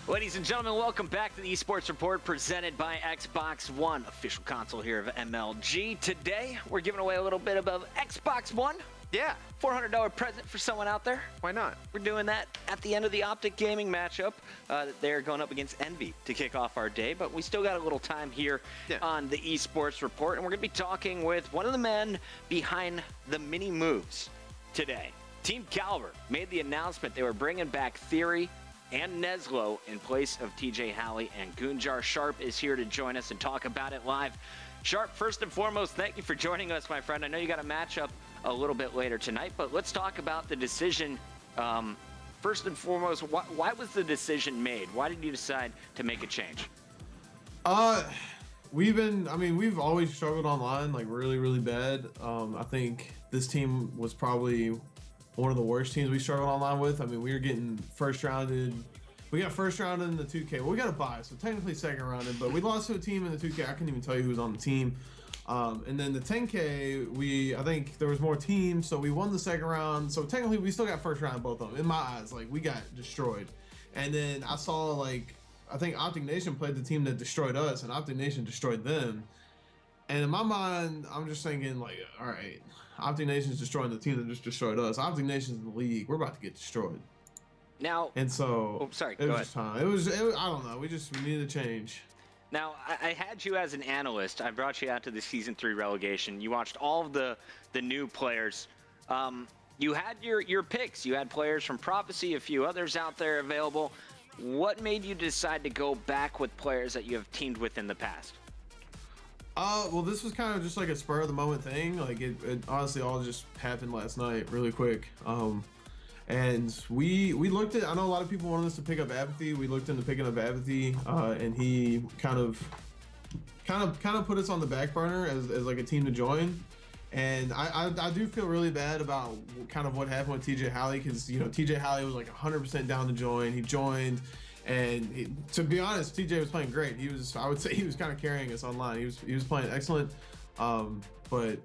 Ladies and gentlemen, welcome back to the Esports Report presented by Xbox One, official console here of MLG. Today, we're giving away a little bit of Xbox One. Yeah. $400 present for someone out there. Why not? We're doing that at the end of the Optic Gaming matchup. They're going up against Envy to kick off our day, but we still got a little time here on the Esports Report, and we're going to be talking with one of the men behind the mini moves today. Team Caliber made the announcement they were bringing back Theory and Nelo in place of TJ Halley, and Goonjar Sharp is here to join us and talk about it live. Sharp, first and foremost, thank you for joining us, my friend. I know you got a matchup a little bit later tonight, but let's talk about the decision. First and foremost, why was the decision made? Why did you decide to make a change? We've always struggled online, like really bad. I think this team was probably one of the worst teams we struggled online with. I mean, we were getting first rounded. We got first rounded in the 2K. Well, we got a bye, so technically second rounded, but we lost to a team in the 2K. I couldn't even tell you who was on the team. And then the 10K, I think there was more teams, so we won the second round. So technically, we still got first round both of them. In my eyes, like, we got destroyed. And then I saw, like, I think Optic Nation played the team that destroyed us, and Optic Nation destroyed them. And in my mind, I'm just thinking, like, all right, Optic Nation's destroying the team that just destroyed us. Optic Nation's in the league. We're about to get destroyed. Now, and so oh, sorry, it was just time. It was I don't know. We needed a change. Now, I had you as an analyst. I brought you out to the Season 3 relegation. You watched all of the new players. You had your picks. You had players from Prophecy, a few others out there available. What made you decide to go back with players that you have teamed with in the past? Well, this was kind of just like a spur of the moment thing. Like it honestly all just happened last night really quick. And we looked at, I know a lot of people wanted us to pick up Apathy. We looked into picking up Apathy, and he kind of put us on the back burner as like a team to join. And I do feel really bad about kind of what happened with TJ Halley, because, you know, TJ Halley was like 100% down to join. He joined, and to be honest, TJ was playing great. I would say he was kind of carrying us online. He was playing excellent, but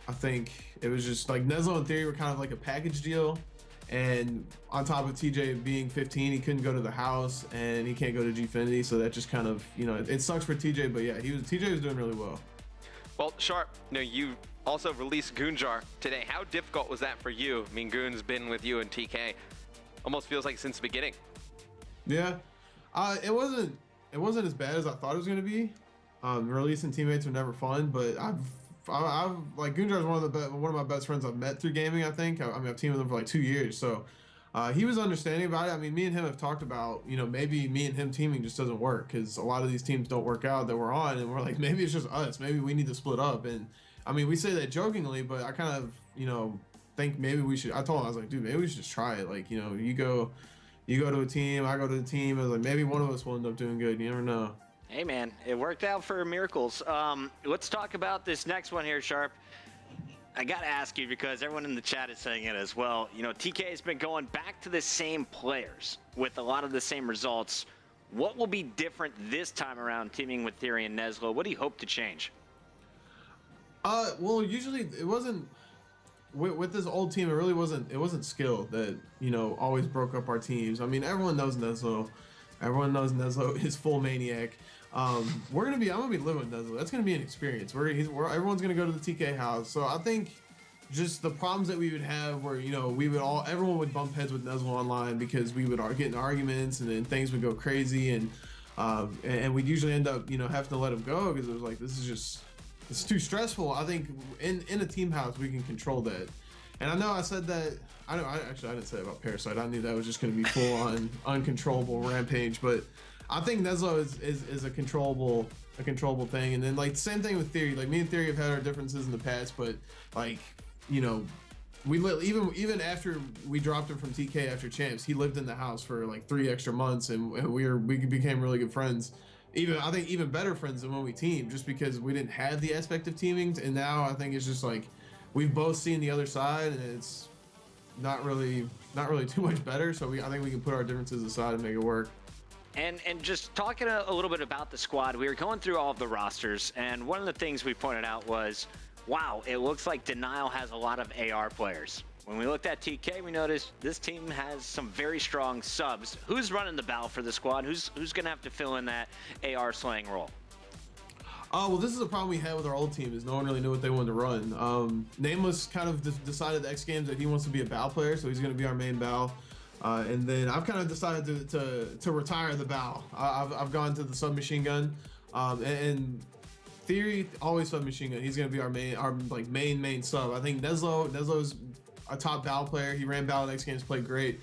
I think it was just like Nelo and Theory were kind of like a package deal. And on top of TJ being 15, he couldn't go to the house, and he can't go to Gfinity, so that just kind of, you know, it sucks for TJ. But yeah, TJ was doing really well. Well, Sharp, you know, you also released Goonjar today. How difficult was that for you? I mean, Goon's been with you in TK almost feels like since the beginning. Yeah, it wasn't as bad as I thought it was going to be. Releasing teammates are never fun, but I've like, Goonjar is one of my best friends I've met through gaming. I think I've teamed with him for like 2 years, so he was understanding about it. I mean, me and him have talked about, you know, maybe me and him teaming just doesn't work, because a lot of these teams don't work out that we're on, and we're like, maybe it's just us. Maybe we need to split up. And I mean, we say that jokingly, but I kind of, you know, think maybe we should. I told him, I was like, dude, maybe we should just try it. Like, you know, you go to a team, I go to the team. I was like, maybe one of us will end up doing good. You never know. Hey, man, it worked out for miracles. Let's talk about this next one here, Sharp. I got to ask you, because everyone in the chat is saying it as well. You know, TK has been going back to the same players with a lot of the same results. What will be different this time around teaming with Theory and Nelo? What do you hope to change? Well, usually it wasn't with this old team. It really wasn't skill that, you know, always broke up our teams. I mean, everyone knows Nelo. Everyone knows Nelo is full maniac. I'm gonna be living with Nelo. That's gonna be an experience. Everyone's gonna go to the TK house. So I think just the problems that we would have, where, you know, everyone would bump heads with Nelo online, because we would get in arguments, and then things would go crazy, and we'd usually end up, you know, having to let him go, because it was like, it's too stressful. I think in a team house we can control that. And I know I said that. I didn't say that about Parasite. I knew that was just going to be full on uncontrollable rampage. But I think Nelo is a controllable thing. And then, like, the same thing with Theory. Like, me and Theory have had our differences in the past, but, like, you know, even after we dropped him from TK after champs, he lived in the house for like 3 extra months, and we became really good friends. I think even better friends than when we teamed, just because we didn't have the aspect of teaming. And now I think it's just like, we've both seen the other side, and it's not really too much better. So I think we can put our differences aside and make it work. And just talking a little bit about the squad, we were going through all of the rosters, and one of the things we pointed out was, wow, it looks like Denial has a lot of AR players. When we looked at TK, we noticed this team has some very strong subs. Who's running the bow for the squad? Who's going to have to fill in that AR slaying role? Well, this is a problem we had with our old team, is no one really knew what they wanted to run. Nameless kind of decided the X Games that he wants to be a bow player, so he's going to be our main bow. And then I've kind of decided to retire the bow. I've gone to the submachine gun, and Theory always submachine gun. He's going to be our main sub. I think Neslo's a top bow player. He ran bow at X Games, played great.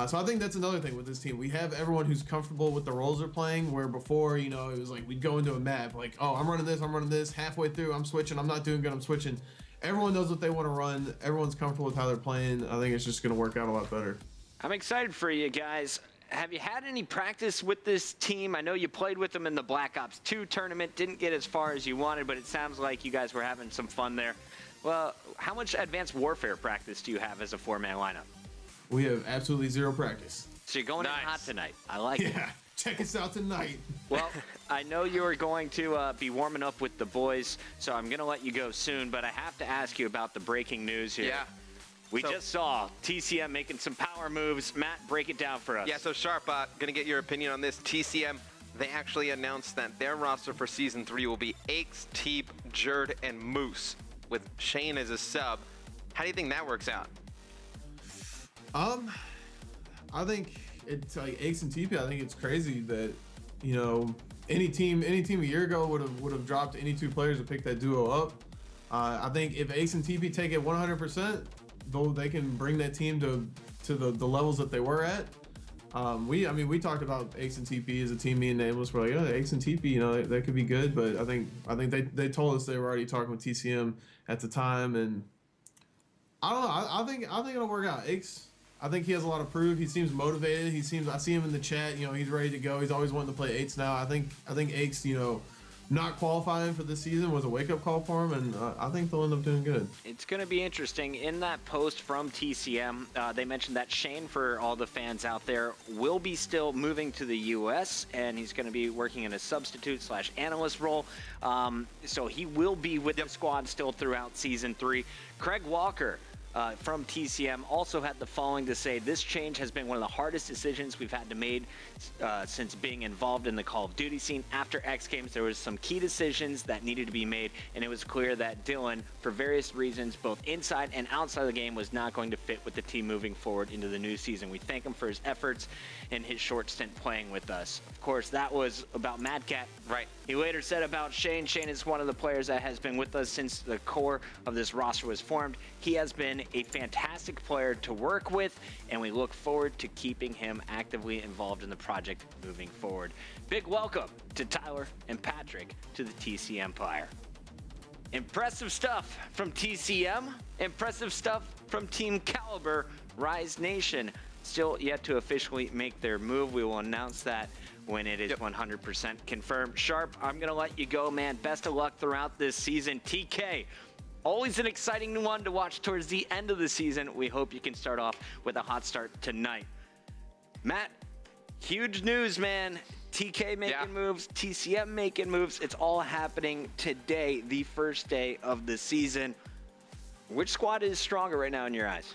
So I think that's another thing with this team. We have everyone who's comfortable with the roles they're playing, where before, you know, it was like we'd go into a map, like, oh, I'm running this, halfway through, I'm switching, I'm not doing good, I'm switching. Everyone knows what they want to run. Everyone's comfortable with how they're playing. I think it's just going to work out a lot better. I'm excited for you guys. Have you had any practice with this team? I know you played with them in the Black Ops 2 tournament, didn't get as far as you wanted, but it sounds like you guys were having some fun there. Well, how much Advanced Warfare practice do you have as a 4-man lineup? We have absolutely zero practice. So you're going in hot tonight. I like it. Yeah, check us out tonight. Well, I know you are going to be warming up with the boys, so I'm going to let you go soon, but I have to ask you about the breaking news here. Yeah. We just saw TCM making some power moves. Matt, break it down for us. Yeah, so Sharp, going to get your opinion on this. TCM, they actually announced that their roster for Season 3 will be Aches, Teep, Jerd, and Moose, with Shane as a sub. How do you think that works out? I think it's like Aches and TP. I think it's crazy that, you know, any team a year ago would have dropped any two players to pick that duo up. I think if Aches and TP take it 100%, though, they can bring that team to the levels that they were at. We talked about Aches and TP as a team. Me and Nameless were like, oh, Aches and TP, you know, they could be good. But I think they told us they were already talking with TCM at the time, and I don't know. I think it'll work out. Aches, I think he has a lot to prove. He seems motivated. I see him in the chat. You know, he's ready to go. He's always wanting to play Aches now. I think Aches, you know, not qualifying for this season was a wake-up call for him, and I think they'll end up doing good. It's going to be interesting. In that post from TCM, they mentioned that Shane, for all the fans out there, will be still moving to the U.S., and he's going to be working in a substitute/analyst role. So he will be with the squad still throughout Season 3. Craig Walker, from TCM, also had the following to say: this change has been one of the hardest decisions we've had to make since being involved in the Call of Duty scene. After X Games, there was some key decisions that needed to be made, and it was clear that Dylan, for various reasons, both inside and outside of the game, was not going to fit with the team moving forward into the new season. We thank him for his efforts and his short stint playing with us. Of course, that was about Mad Cat. Right. He later said about Shane: Shane is one of the players that has been with us since the core of this roster was formed. He has been a fantastic player to work with, and we look forward to keeping him actively involved in the project moving forward. Big welcome to Tyler and Patrick to the TC Empire. Impressive stuff from TCM. Impressive stuff from Team Caliber. Rise Nation still yet to officially make their move. We will announce that when it is 100% confirmed. Sharp, I'm going to let you go, man. Best of luck throughout this season. TK, always an exciting one to watch towards the end of the season. We hope you can start off with a hot start tonight. Matt, huge news, man. TK making moves, TCM making moves. It's all happening today, the first day of the season. Which squad is stronger right now in your eyes?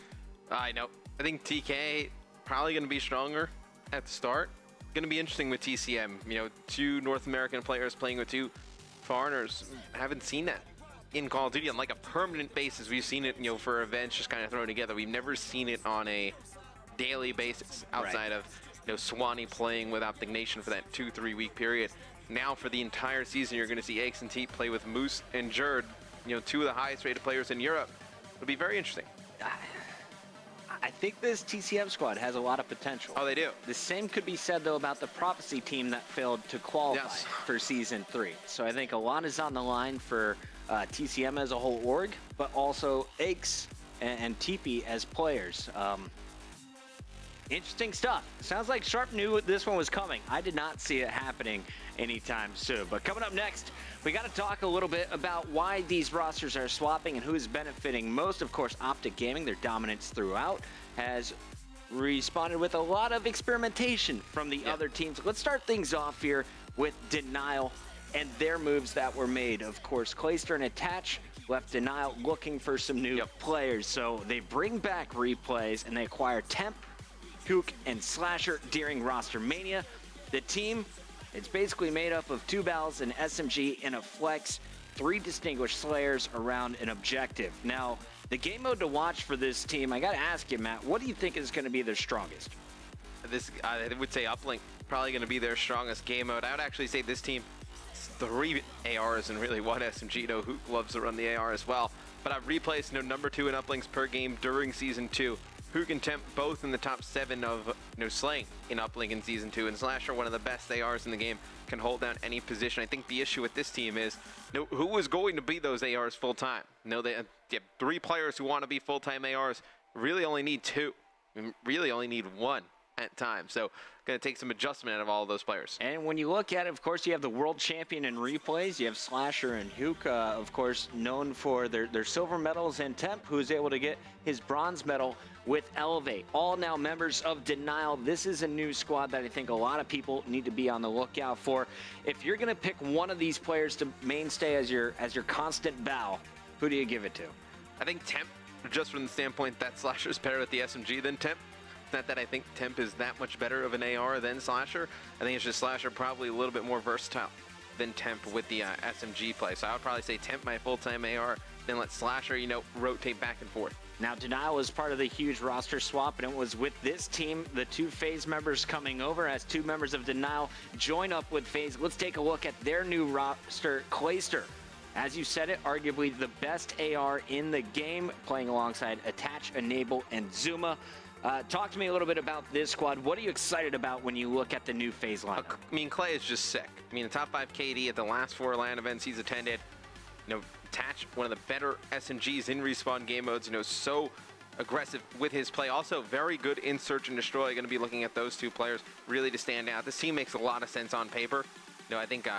I know. I think TK probably going to be stronger at the start. Going to be interesting with TCM. You know, two North American players playing with two foreigners. I haven't seen that in Call of Duty on like a permanent basis. We've seen it, you know, for events just kind of thrown together. We've never seen it on a daily basis outside of, you know, Swanee playing with Optic Nation for that 2-3 week period. Now for the entire season, you're going to see Aches and Teep play with Moose and Jerd, you know, two of the highest rated players in Europe. It'll be very interesting. I think this TCM squad has a lot of potential. Oh, they do. The same could be said, though, about the Prophecy team that failed to qualify for Season 3. So I think a lot is on the line for TCM as a whole org, but also Aches and TP as players. Interesting stuff. Sounds like Sharp knew this one was coming. I did not see it happening anytime soon. But coming up next, we got to talk a little bit about why these rosters are swapping and who is benefiting most. Of course, Optic Gaming, their dominance throughout, has responded with a lot of experimentation from the other teams. Let's start things off here with Denial and their moves that were made. Of course, Clayster and Attach left Denial looking for some new players. So they bring back replays and they acquire Temp, Kook, and Slasher during Roster Mania. The team, it's basically made up of 2 Bals, an SMG, and a Flex, 3 Distinguished Slayers around an objective. Now, the game mode to watch for this team, I gotta ask you, Matt, what do you think is gonna be their strongest? I would say Uplink, probably gonna be their strongest game mode. I would actually say this team, 3 ARs and really 1 SMG. Who loves to run the AR as well. But I've replaced number 2 in uplinks per game during Season 2. Hook and Temp both in the top 7 of slaying in uplink in Season 2. And Slasher, one of the best ARs in the game, can hold down any position. I think the issue with this team is who is going to be those ARs full time? They have 3 players who want to be full-time ARs. Really only need 2. Really only need 1 at times. So going to take some adjustment out of all of those players. And when you look at it, of course, you have the world champion in replays. You have Slasher and Hook, of course, known for their silver medals, and Temp, who's able to get his bronze medal with Elevate. All now members of Denial. This is a new squad that I think a lot of people need to be on the lookout for. If you're going to pick one of these players to mainstay as your constant bow, who do you give it to? I think Temp, just from the standpoint that Slasher's better at the SMG than Temp. Not that I think Temp is that much better of an AR than Slasher. I think it's just Slasher probably a little bit more versatile than Temp with the SMG play. So I would probably say Temp my full-time AR, then let Slasher, rotate back and forth. Now, Denial was part of the huge roster swap, and it was with this team, the 2 FaZe members coming over as 2 members of Denial join up with FaZe. Let's take a look at their new roster, Clayster. As you said it, arguably the best AR in the game, playing alongside Attach, Enable, and Zuma. Talk to me a little bit about this squad. What are you excited about when you look at the new FaZe lineup? Clay is just sick. The top 5 KD at the last 4 LAN events he's attended. Attach, one of the better SMGs in respawn game modes. So aggressive with his play. Also very good in Search and Destroy. Going to be looking at those 2 players really to stand out. This team makes a lot of sense on paper. I think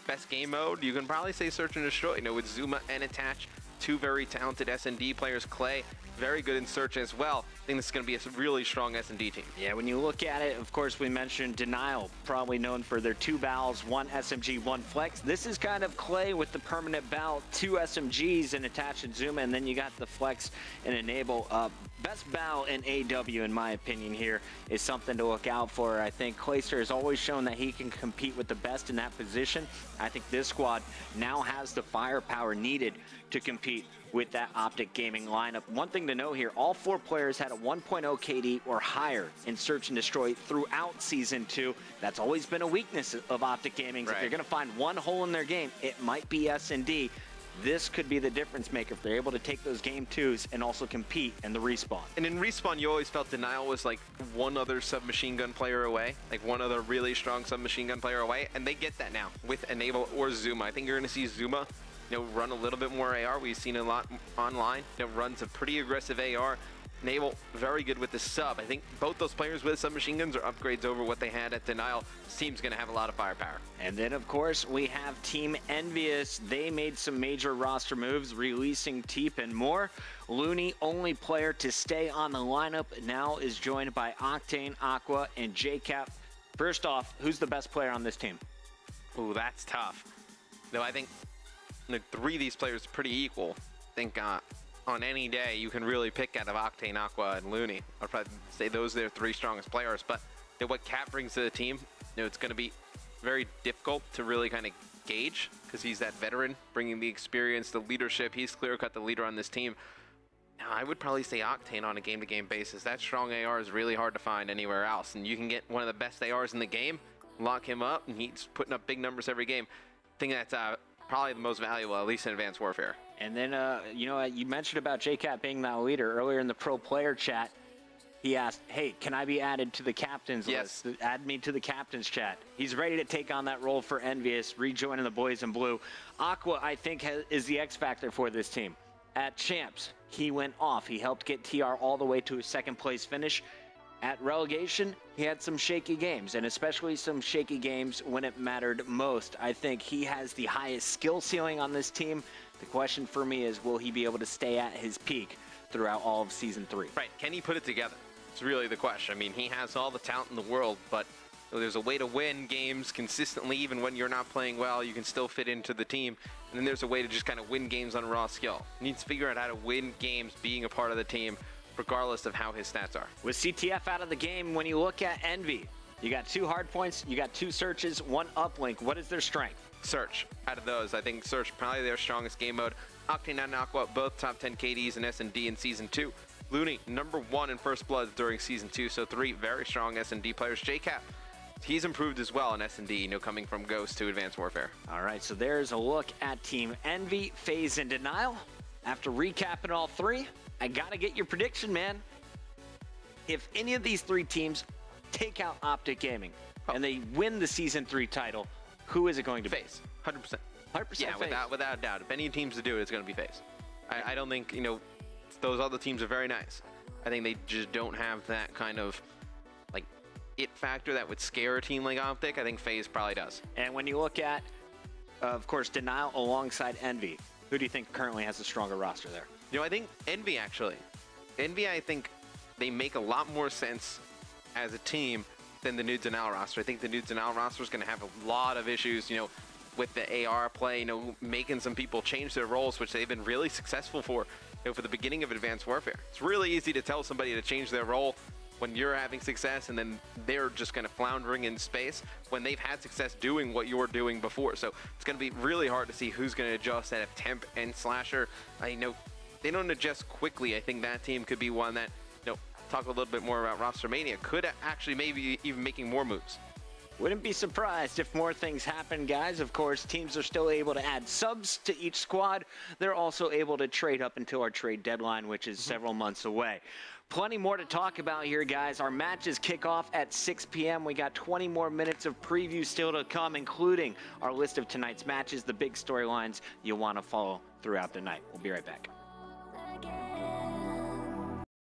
best game mode, you can probably say Search and Destroy. With Zuma and Attach, 2 very talented S&D players. Clay, very good in Search as well. I think this is going to be a really strong S&D team. Yeah, when you look at it, of course, we mentioned Denial, probably known for their 2 Bals, 1 SMG, 1 Flex. This is kind of Clay with the permanent Bal, 2 SMGs and Attach and Zuma, and then you got the Flex and Enable. Best Bal in AW, in my opinion, here is something to look out for. I think Clayster has always shown that he can compete with the best in that position. I think this squad now has the firepower needed to compete with that Optic Gaming lineup. One thing to know here, all 4 players had a 1.0 KD or higher in Search and Destroy throughout Season 2. That's always been a weakness of Optic Gaming. Right. If they're going to find one hole in their game, it might be S&D. This could be the difference maker if they're able to take those game 2s and also compete in the respawn. And in respawn, you always felt Denial was like one other submachine gun player away, like one other really strong submachine gun player away, and they get that now with Enable or Zuma. I think you're going to see Zuma run a little bit more AR. We've seen a lot online. Runs a pretty aggressive AR. Enable, very good with the sub. I think both those players with submachine guns are upgrades over what they had at Denial. This team's going to have a lot of firepower. And then, of course, we have Team EnVyUs. They made some major roster moves, releasing Teep and more. Looney, only player to stay on the lineup, now is joined by Octane, Aqua, and JCap. First off, who's the best player on this team? Ooh, that's tough. I think 3 of these players are pretty equal. I think on any day, you can really pick out of Octane, Aqua, and Looney. I'd probably say those are their 3 strongest players. But what Cap brings to the team, it's going to be very difficult to really kind of gauge because he's that veteran, bringing the experience, the leadership. He's clear-cut the leader on this team. Now, I would probably say Octane on a game-to-game basis. That strong AR is really hard to find anywhere else. And you can get one of the best ARs in the game, lock him up, and he's putting up big numbers every game. I think that's probably the most valuable, at least in Advanced Warfare. And then, you mentioned about JCap being that leader earlier in the pro player chat. He asked, hey, can I be added to the captain's list? Add me to the captain's chat. He's ready to take on that role for EnVyUs, rejoining the boys in blue. Aqua, I think, is the X factor for this team. At Champs, he went off. He helped get TR all the way to a 2nd place finish. At relegation, he had some shaky games, and especially some shaky games when it mattered most. I think he has the highest skill ceiling on this team. The question for me is, will he be able to stay at his peak throughout all of Season 3? Right. Can he put it together? It's really the question. I mean, he has all the talent in the world, but So there's a way to win games consistently, even when you're not playing well. You can still fit into the team. And then there's a way to just kind of win games on raw skill. He needs to figure out how to win games being a part of the team, regardless of how his stats are. With CTF out of the game, when you look at EnVy, you got 2 hard points, you got 2 searches, 1 uplink. What is their strength? Search. Out of those, I think Search probably their strongest game mode. Octane and Aqua, both top 10 KDs in S&D in Season 2. Looney, #1 in First Blood during Season 2, so 3 very strong S&D players. JCap, he's improved as well in S&D, you know, coming from Ghost to Advanced Warfare. All right, so there's a look at Team EnVy, FaZe, and Denial. After recapping all 3, I gotta get your prediction, man. If any of these 3 teams take out Optic Gaming and they win the Season 3 title, who is it going to be? FaZe, 100%. 100% yeah, FaZe. without a doubt. If any teams to do it, it's going to be FaZe. I don't think, you know, those other teams are very nice. I think they just don't have that kind of, like, it factor that would scare a team like Optic. I think FaZe probably does. And when you look at, of course, Denial alongside EnVy, who do you think currently has a stronger roster there? You know, I think EnVy, actually. EnVy, I think they make a lot more sense as a team than the new Denial roster. I think the new Denial roster is going to have a lot of issues, you know, with the AR play, you know, making some people change their roles, which they've been really successful for, you know, for the beginning of Advanced Warfare. It's really easy to tell somebody to change their role when you're having success and then they're just kind of floundering in space when they've had success doing what you're doing before. So it's going to be really hard to see who's going to adjust out of Temp and Slasher. I know they don't adjust quickly. I think that team could be one that, you know, talk a little bit more about Roster Mania, could actually maybe even making more moves. Wouldn't be surprised if more things happen, guys. Of course, teams are still able to add subs to each squad. They're also able to trade up until our trade deadline, which is several months away. Plenty more to talk about here, guys. Our matches kick off at 6 p.m. We got 20 more minutes of preview still to come, including our list of tonight's matches, the big storylines you'll want to follow throughout the night. We'll be right back.